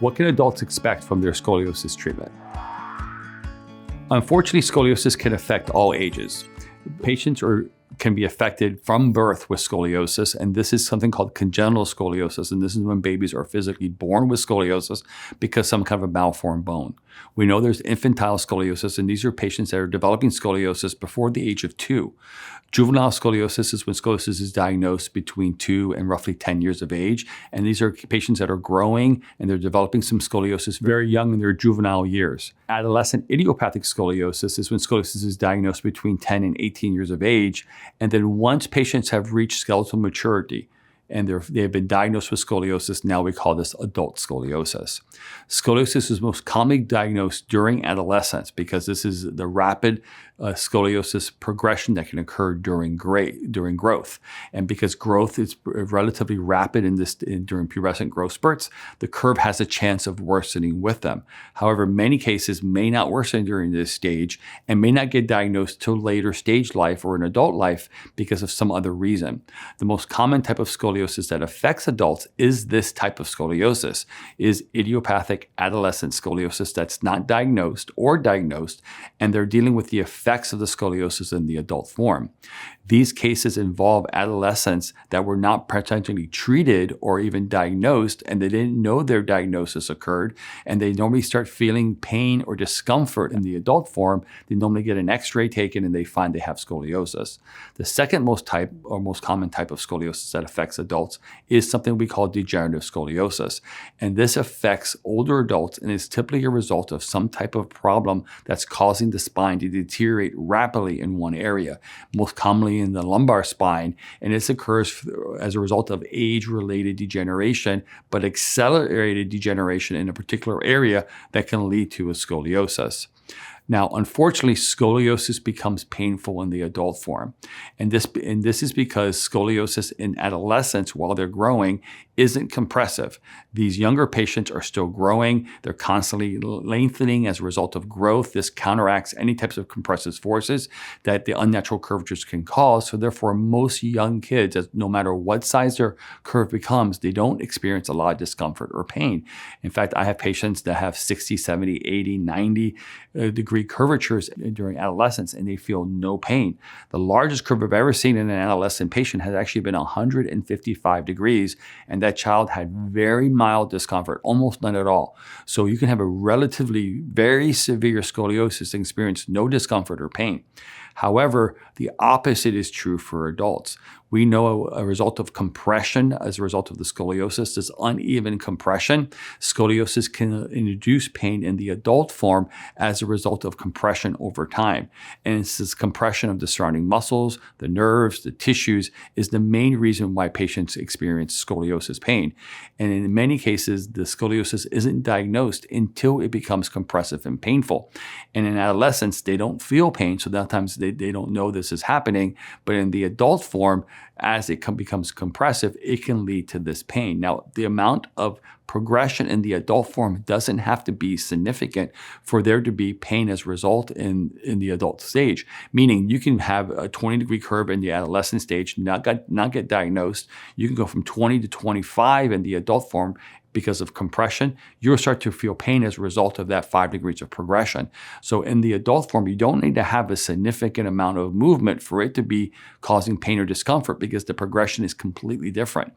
What can adults expect from their scoliosis treatment? Unfortunately, scoliosis can affect all ages. Patients can be affected from birth with scoliosis, and this is something called congenital scoliosis, and this is when babies are physically born with scoliosis because some kind of a malformed bone. We know there's infantile scoliosis, and these are patients that are developing scoliosis before the age of 2. Juvenile scoliosis is when scoliosis is diagnosed between 2 and roughly 10 years of age, and these are patients that are growing and they're developing some scoliosis very young in their juvenile years. Adolescent idiopathic scoliosis is when scoliosis is diagnosed between 10 and 18 years of age, and then once patients have reached skeletal maturity and they have been diagnosed with scoliosis, now we call this adult scoliosis. Scoliosis is most commonly diagnosed during adolescence because this is the rapid scoliosis progression that can occur during growth. And because growth is relatively rapid during pubescent growth spurts, the curve has a chance of worsening with them. However, many cases may not worsen during this stage and may not get diagnosed till later stage life or in adult life because of some other reason. The most common type of scoliosis that affects adults is this type of scoliosis, is idiopathic adolescent scoliosis that's not diagnosed or diagnosed, and they're dealing with the effects of the scoliosis in the adult form. These cases involve adolescents that were not potentially treated or even diagnosed, and they didn't know their diagnosis occurred, and they normally start feeling pain or discomfort in the adult form. They normally get an x-ray taken and they find they have scoliosis. The second most common type of scoliosis that affects adults is something we call degenerative scoliosis. And this affects older adults and is typically a result of some type of problem that's causing the spine to deteriorate rapidly in one area, most commonly in the lumbar spine. And this occurs as a result of age-related degeneration, but accelerated degeneration in a particular area that can lead to a scoliosis. Now, unfortunately, scoliosis becomes painful in the adult form. And this is because scoliosis in adolescents, while they're growing, isn't compressive. These younger patients are still growing. They're constantly lengthening as a result of growth. This counteracts any types of compressive forces that the unnatural curvatures can cause. So therefore, most young kids, no matter what size their curve becomes, they don't experience a lot of discomfort or pain. In fact, I have patients that have 60, 70, 80, 90 degree curvatures during adolescence, and they feel no pain. The largest curve I've ever seen in an adolescent patient has actually been 155 degrees, and that child had very mild discomfort, almost none at all. So you can have a relatively very severe scoliosis and experience no discomfort or pain. However, the opposite is true for adults. We know a result of compression as a result of the scoliosis, this uneven compression. Scoliosis can induce pain in the adult form as a result of compression over time. And it's this compression of the surrounding muscles, the nerves, the tissues is the main reason why patients experience scoliosis pain. And in many cases, the scoliosis isn't diagnosed until it becomes compressive and painful. And in adolescence, they don't feel pain, so sometimes they don't know this is happening. But in the adult form, as it becomes compressive, it can lead to this pain. Now, the amount of progression in the adult form doesn't have to be significant for there to be pain as a result in the adult stage. Meaning you can have a 20-degree curve in the adolescent stage, not get diagnosed. You can go from 20 to 25 in the adult form. Because of compression, you'll start to feel pain as a result of that 5 degrees of progression. So in the adult form, you don't need to have a significant amount of movement for it to be causing pain or discomfort because the progression is completely different.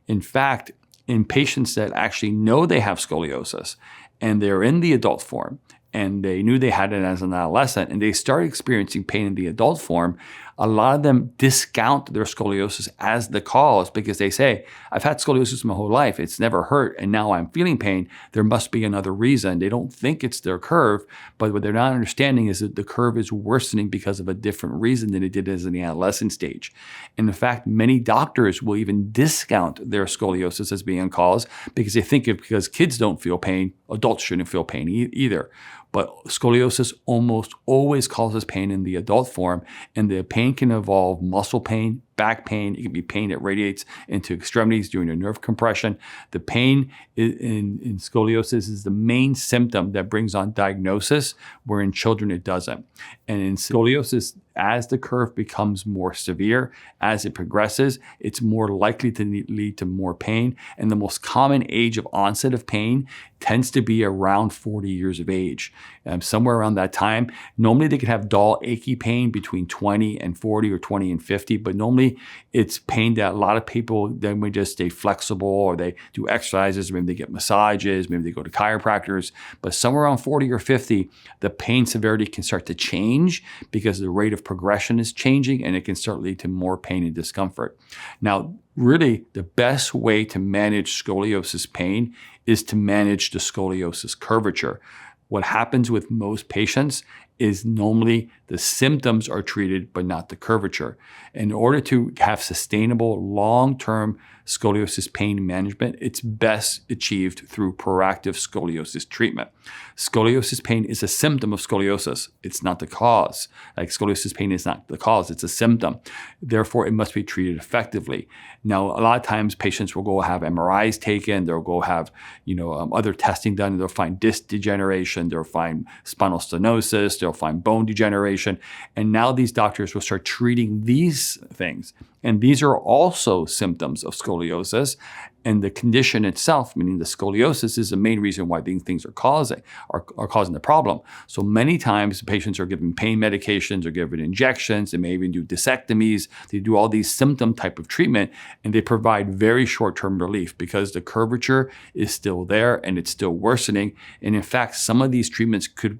In fact, in patients that actually know they have scoliosis and they're in the adult form and they knew they had it as an adolescent and they start experiencing pain in the adult form, a lot of them discount their scoliosis as the cause because they say, I've had scoliosis my whole life, it's never hurt, and now I'm feeling pain. There must be another reason. They don't think it's their curve, but what they're not understanding is that the curve is worsening because of a different reason than it did as in the adolescent stage. And in fact, many doctors will even discount their scoliosis as being a cause because they think because kids don't feel pain, adults shouldn't feel pain either. But scoliosis almost always causes pain in the adult form, and the pain can involve muscle pain, back pain. It can be pain that radiates into extremities during a nerve compression. The pain in scoliosis is the main symptom that brings on diagnosis, where in children it doesn't. And in scoliosis, as the curve becomes more severe, as it progresses, it's more likely to lead to more pain. And the most common age of onset of pain tends to be around 40 years of age. Somewhere around that time, normally they can have dull, achy pain between 20 and 40 or 20 and 50, but normally it's pain that a lot of people then would just stay flexible, or they do exercises, maybe they get massages, maybe they go to chiropractors. But somewhere around 40 or 50, the pain severity can start to change because the rate of progression is changing, and it can start to lead to more pain and discomfort. Now, really, the best way to manage scoliosis pain is to manage the scoliosis curvature. What happens with most patients is normally the symptoms are treated, but not the curvature. In order to have sustainable long-term scoliosis pain management, it's best achieved through proactive scoliosis treatment. Scoliosis pain is a symptom of scoliosis. It's not the cause. Like, scoliosis pain is not the cause, it's a symptom. Therefore, it must be treated effectively. Now, a lot of times patients will go have MRIs taken, they'll go have other testing done, they'll find disc degeneration, they'll find spinal stenosis, they'll find bone degeneration. And now these doctors will start treating these things. And these are also symptoms of scoliosis. And the condition itself, meaning the scoliosis, is the main reason why these things are causing the problem. So many times patients are given pain medications or given injections. They may even do disectomies. They do all these symptom type of treatment, and they provide very short-term relief because the curvature is still there and it's still worsening. And in fact, some of these treatments could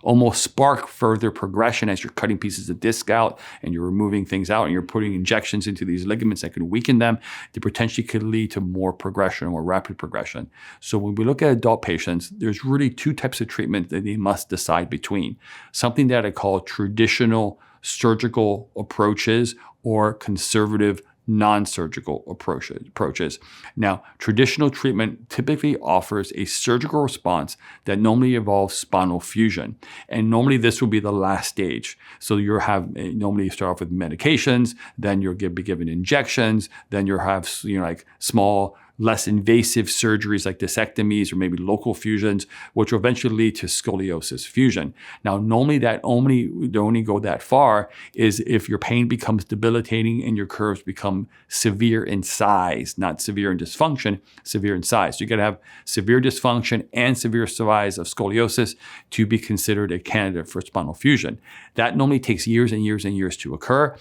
almost spark further progression as you're cutting pieces of disc out and you're removing things out and you're putting injections into these ligaments that could weaken them. They potentially could lead to more progression, more rapid progression. So when we look at adult patients, there's really two types of treatment that they must decide between. Something that I call traditional surgical approaches or conservative non-surgical approaches. Now, traditional treatment typically offers a surgical response that normally involves spinal fusion. And normally this will be the last stage. So normally you start off with medications, then you'll be given injections, then you'll have like small, less invasive surgeries like disectomies or maybe local fusions, which will eventually lead to scoliosis fusion. Now, normally they only go that far is if your pain becomes debilitating and your curves become severe in size, not severe in dysfunction, severe in size. So you got to have severe dysfunction and severe size of scoliosis to be considered a candidate for spinal fusion. That normally takes years and years and years to occur.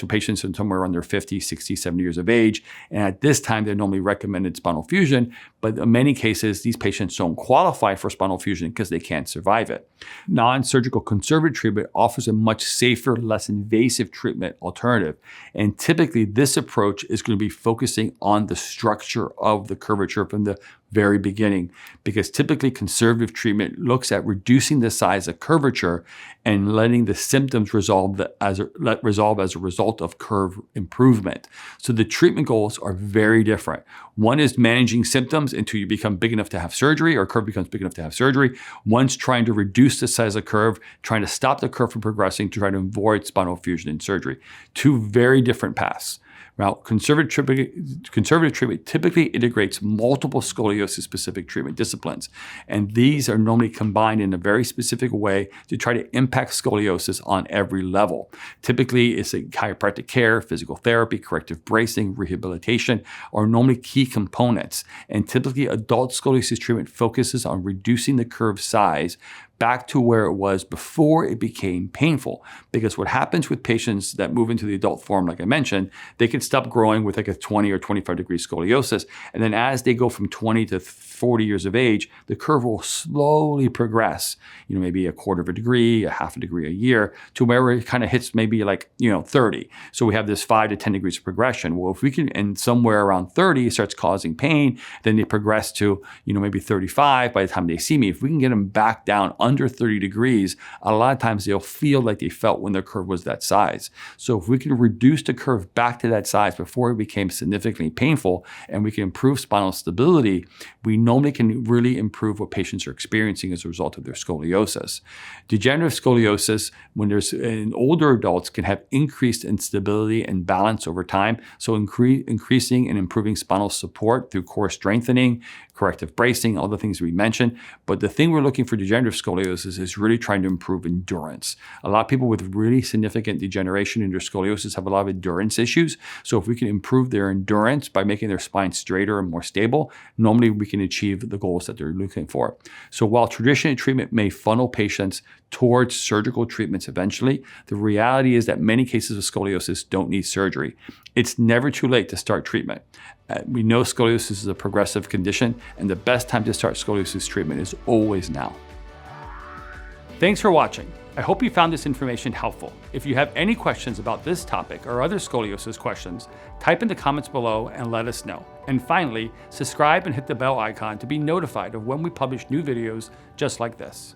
Patients are somewhere under 50, 60, 70 years of age. And at this time, they're normally recommended spinal fusion, but in many cases, these patients don't qualify for spinal fusion because they can't survive it. Non-surgical conservative treatment offers a much safer, less invasive treatment alternative. And typically, this approach is going to be focusing on the structure of the curvature from the very beginning, because typically conservative treatment looks at reducing the size of curvature and letting the symptoms resolve as a result of curve improvement. So the treatment goals are very different. One is managing symptoms until you become big enough to have surgery, or curve becomes big enough to have surgery. One's trying to reduce the size of curve, trying to stop the curve from progressing to try to avoid spinal fusion and surgery. Two very different paths. Now, conservative treatment typically integrates multiple scoliosis-specific treatment disciplines, and these are normally combined in a very specific way to try to impact scoliosis on every level. Typically, it's a chiropractic care, physical therapy, corrective bracing, rehabilitation are normally key components, and typically adult scoliosis treatment focuses on reducing the curve size back to where it was before it became painful. Because what happens with patients that move into the adult form, like I mentioned, they can stop growing with like a 20 or 25 degree scoliosis. And then as they go from 20 to 40 years of age, the curve will slowly progress, maybe a quarter of a degree, a half a degree a year, to where it kind of hits maybe 30. So we have this 5 to 10 degrees of progression. Well, if we can, and somewhere around 30, it starts causing pain, then they progress to, maybe 35 by the time they see me. If we can get them back down under 30 degrees, a lot of times they'll feel like they felt when their curve was that size. So if we can reduce the curve back to that size before it became significantly painful, and we can improve spinal stability, we normally can really improve what patients are experiencing as a result of their scoliosis. Degenerative scoliosis, when there's in older adults, can have increased instability and balance over time. So increasing and improving spinal support through core strengthening, corrective bracing, all the things we mentioned. But the thing we're looking for degenerative scoliosis is really trying to improve endurance. A lot of people with really significant degeneration in their scoliosis have a lot of endurance issues. So if we can improve their endurance by making their spine straighter and more stable, normally we can achieve the goals that they're looking for. So while traditional treatment may funnel patients towards surgical treatments eventually, the reality is that many cases of scoliosis don't need surgery. It's never too late to start treatment. We know scoliosis is a progressive condition, and the best time to start scoliosis treatment is always now. Thanks for watching. I hope you found this information helpful. If you have any questions about this topic or other scoliosis questions, type in the comments below and let us know. And finally, subscribe and hit the bell icon to be notified of when we publish new videos just like this.